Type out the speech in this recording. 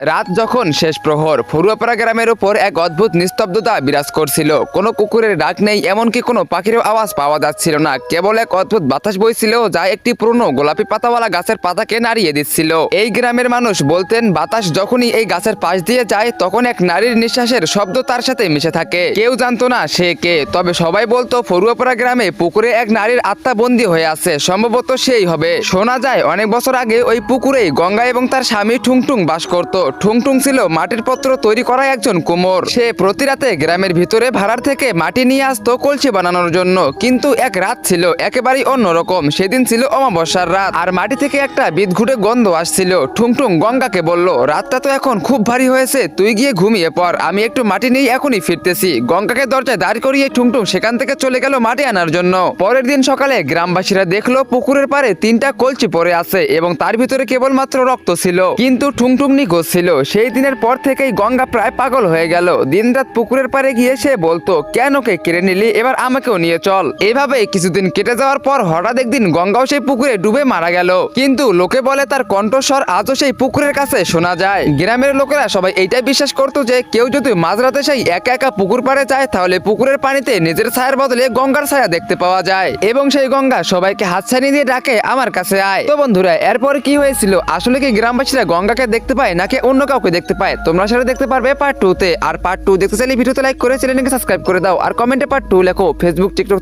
রাত যখন শেষ প্রহর, ফরুয়াপাড়া গ্রামের উপর এক অদ্ভুত নিস্তব্ধতা বিরাজ করছিল। কোনো কুকুরের ডাক নেই, এমনকি কোনো পাখিরও আওয়াজ পাওয়া যাচ্ছিল না। কেবল এক অদ্ভুত বাতাস বইছিল, যা একটি পুরনো গোলাপি পাতাওয়ালা গাছের পাতাকে নাড়িয়ে দিচ্ছিল। এই গ্রামের মানুষ বলতেন, বাতাস যখনই এই গাছের পাশ দিয়ে যায়, তখন এক নারীর নিঃশ্বাসের শব্দ তার সাথে মিশে থাকে। কেউ জানতো না সে কে, তবে সবাই বলতো ফরুয়াপাড়া গ্রামে পুকুরে এক নারীর আত্মা বন্দী হয়ে আছে, সম্ভবত সেই হবে। শোনা যায় অনেক বছর আগে ওই পুকুরেই গঙ্গা এবং তার স্বামী ঠুংঠুং বাস করত। ঠুংঠুং ছিল মাটির পত্র তৈরি করা একজন কুমোর। সে প্রতি রাতে গ্রামের ভিতরে ভাড়ার থেকে মাটি নিয়ে আসতো কলসি বানানোর জন্য। কিন্তু এক রাত ছিল একেবারেই অন্যরকম। সেদিন ছিল অমাবস্যার রাত, আর মাটি থেকে একটা বিদঘুটে গন্ধ আসছিল। ঠুংঠুং গঙ্গাকে বলল, রাতটা তো এখন খুব ভারী হয়েছে, তুই গিয়ে ঘুমিয়ে পড়, আমি একটু মাটি নিয়ে এখনই ফিরতেছি। গঙ্গাকে দরজায় দাঁড় করিয়ে ঠুংঠুং সেখান থেকে চলে গেল মাটি আনার জন্য। পরের দিন সকালে গ্রামবাসীরা দেখলো পুকুরের পাড়ে 3টা কলসি পড়ে আছে এবং তার ভিতরে কেবলমাত্র রক্ত ছিল। কিন্তু ঠুংঠুং নিখোঁজ ছিল। সেই দিনের পর থেকেই গঙ্গা প্রায় পাগল হয়ে গেল। দিনরাত পুকুরের পাড়ে গিয়ে সে বলতো, কেন কে কেড়ে নিলি, এবার আমাকেও নিয়ে চল। এভাবে কিছুদিন কেটে যাওয়ার পর হঠাৎ একদিন গঙ্গাও সেই পুকুরে ডুবে মারা গেল। কিন্তু লোকে বলে তার কণ্ঠস্বর আজও সেই পুকুরের কাছে শোনা যায়। গ্রামের লোকেরা সবাই এইটাই বিশ্বাস করতো যে কেউ যদি মাঝরাতে সেই একা একা পুকুর পাড়ে যায়, তাহলে পুকুরের পানিতে নিজের ছায়ার বদলে গঙ্গার ছায়া দেখতে পাওয়া যায় এবং সেই গঙ্গা সবাইকে হাতছানি দিয়ে ডাকে, আমার কাছে আয়। তো বন্ধুরা, এরপর কি হয়েছিল? আসলে কি গ্রামবাসীরা গঙ্গাকে দেখতে পায় নাকি অন্য কাউকে দেখতে পায়? তোমরা সেটা দেখতে পারবে পার্ট 2 তে। আর পার্ট 2 দেখতে চাইলে ভিডিওতে লাইক করে চ্যানেলকে সাবস্ক্রাইব করে দাও, আর কমেন্টে পার্ট 2 লেখো। Facebook, TikTok